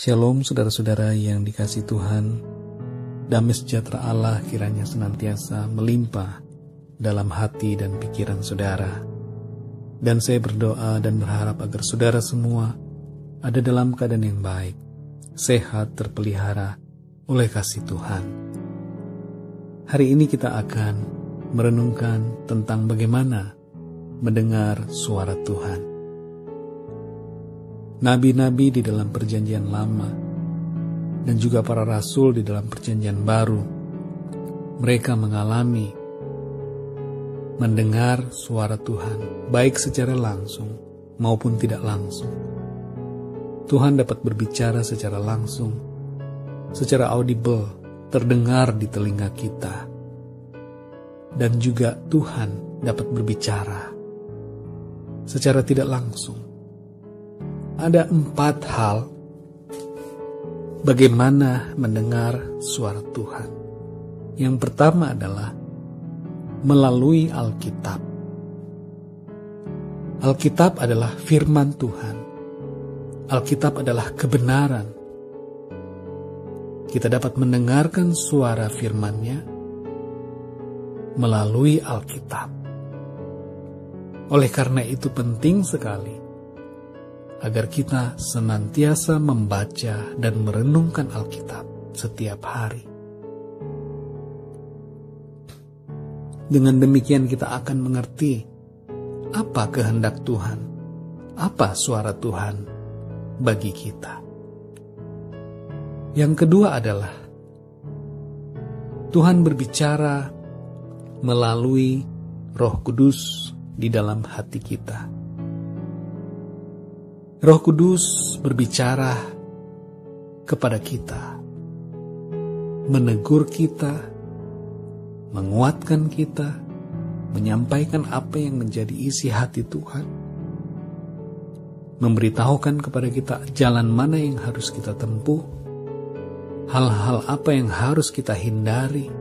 Shalom saudara-saudara yang dikasihi Tuhan, damai sejahtera Allah kiranya senantiasa melimpah dalam hati dan pikiran saudara. Dan saya berdoa dan berharap agar saudara semua ada dalam keadaan yang baik, sehat, terpelihara oleh kasih Tuhan. Hari ini kita akan merenungkan tentang bagaimana mendengar suara Tuhan. Nabi-nabi di dalam perjanjian lama dan juga para rasul di dalam perjanjian baru, mereka mengalami mendengar suara Tuhan, baik secara langsung maupun tidak langsung. Tuhan dapat berbicara secara langsung, secara audible, terdengar di telinga kita. Dan juga Tuhan dapat berbicara secara tidak langsung. Ada 4 hal bagaimana mendengar suara Tuhan. Yang pertama adalah melalui Alkitab. Alkitab adalah firman Tuhan. Alkitab adalah kebenaran. Kita dapat mendengarkan suara firman-Nya melalui Alkitab. Oleh karena itu penting sekali agar kita senantiasa membaca dan merenungkan Alkitab setiap hari. Dengan demikian kita akan mengerti apa kehendak Tuhan, apa suara Tuhan bagi kita. Yang kedua adalah Tuhan berbicara melalui Roh Kudus di dalam hati kita. Roh Kudus berbicara kepada kita, menegur kita, menguatkan kita, menyampaikan apa yang menjadi isi hati Tuhan, memberitahukan kepada kita jalan mana yang harus kita tempuh, hal-hal apa yang harus kita hindari.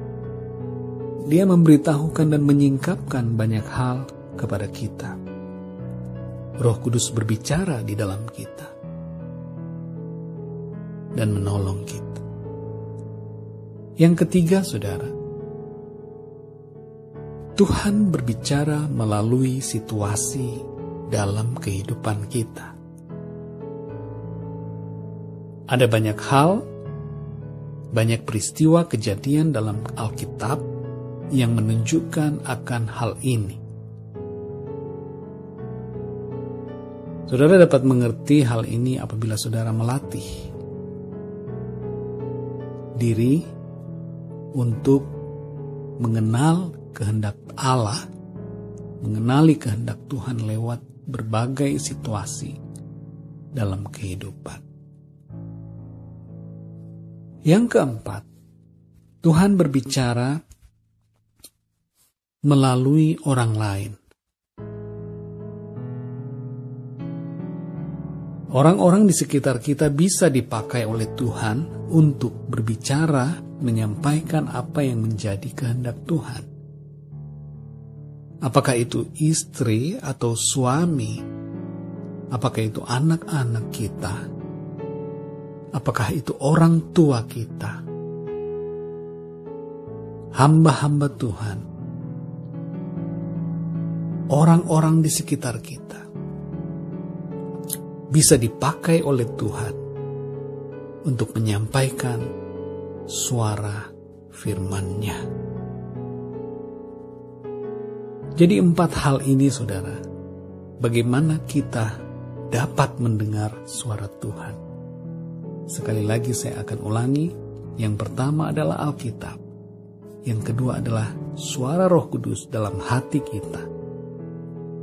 Dia memberitahukan dan menyingkapkan banyak hal kepada kita. Roh Kudus berbicara di dalam kita dan menolong kita. Yang ketiga, saudara, Tuhan berbicara melalui situasi dalam kehidupan kita. Ada banyak hal, banyak peristiwa kejadian dalam Alkitab yang menunjukkan akan hal ini. Saudara dapat mengerti hal ini apabila saudara melatih diri untuk mengenal kehendak Allah, mengenali kehendak Tuhan lewat berbagai situasi dalam kehidupan. Yang keempat, Tuhan berbicara melalui orang lain. Orang-orang di sekitar kita bisa dipakai oleh Tuhan untuk berbicara, menyampaikan apa yang menjadi kehendak Tuhan. Apakah itu istri atau suami? Apakah itu anak-anak kita? Apakah itu orang tua kita? Hamba-hamba Tuhan. Orang-orang di sekitar kita bisa dipakai oleh Tuhan untuk menyampaikan suara firman-Nya. Jadi 4 hal ini, saudara, bagaimana kita dapat mendengar suara Tuhan. Sekali lagi saya akan ulangi. Yang pertama adalah Alkitab. Yang kedua adalah suara Roh Kudus dalam hati kita.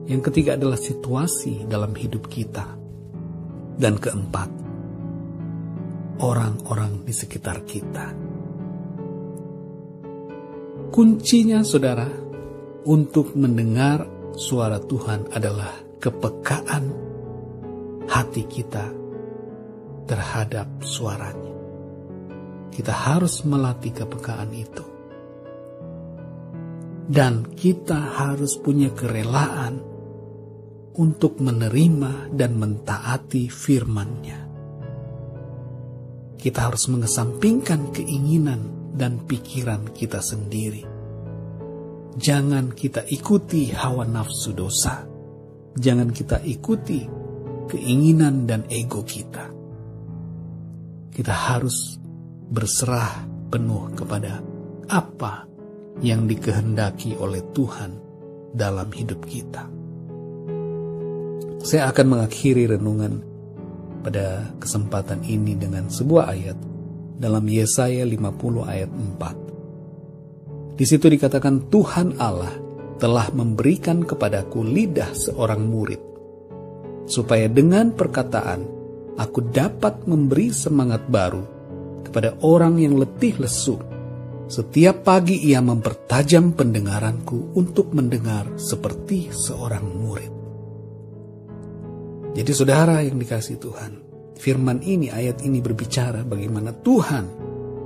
Yang ketiga adalah situasi dalam hidup kita. Dan keempat, orang-orang di sekitar kita. Kuncinya, saudara, untuk mendengar suara Tuhan adalah kepekaan hati kita terhadap suaranya. Kita harus melatih kepekaan itu. Dan kita harus punya kerelaan untuk menerima dan mentaati firman-Nya. kita harus mengesampingkan keinginan dan pikiran kita sendiri. Jangan kita ikuti hawa nafsu dosa. Jangan kita ikuti keinginan dan ego kita. Kita harus berserah penuh kepada apa yang dikehendaki oleh Tuhan dalam hidup kita. Saya akan mengakhiri renungan pada kesempatan ini dengan sebuah ayat dalam Yesaya 50 ayat 4. Di situ dikatakan, Tuhan Allah telah memberikan kepadaku lidah seorang murid, supaya dengan perkataan aku dapat memberi semangat baru kepada orang yang letih lesu. Setiap pagi ia mempertajam pendengaranku untuk mendengar seperti seorang murid. Jadi saudara yang dikasihi Tuhan, firman ini, ayat ini berbicara bagaimana Tuhan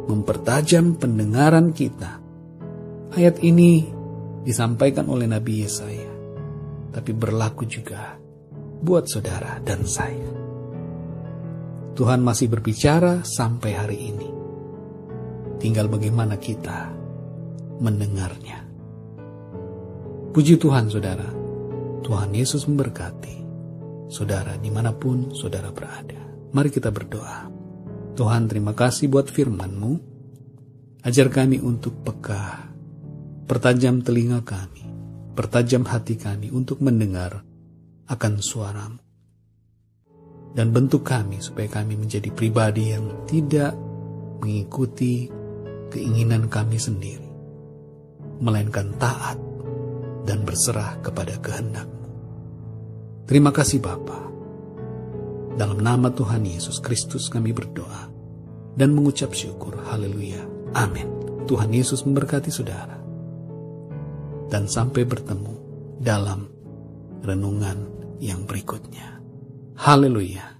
mempertajam pendengaran kita. Ayat ini disampaikan oleh Nabi Yesaya, tapi berlaku juga buat saudara dan saya. Tuhan masih berbicara sampai hari ini. Tinggal bagaimana kita mendengarnya. Puji Tuhan saudara, Tuhan Yesus memberkati saudara dimanapun saudara berada. Mari kita berdoa. Tuhan, terima kasih buat firman-Mu. Ajar kami untuk peka, pertajam telinga kami, pertajam hati kami untuk mendengar akan suara-Mu. Dan bentuk kami supaya kami menjadi pribadi yang tidak mengikuti keinginan kami sendiri, melainkan taat dan berserah kepada kehendak-Mu. Terima kasih Bapa. Dalam nama Tuhan Yesus Kristus kami berdoa dan mengucap syukur. Haleluya. Amin. Tuhan Yesus memberkati saudara. Dan sampai bertemu dalam renungan yang berikutnya. Haleluya.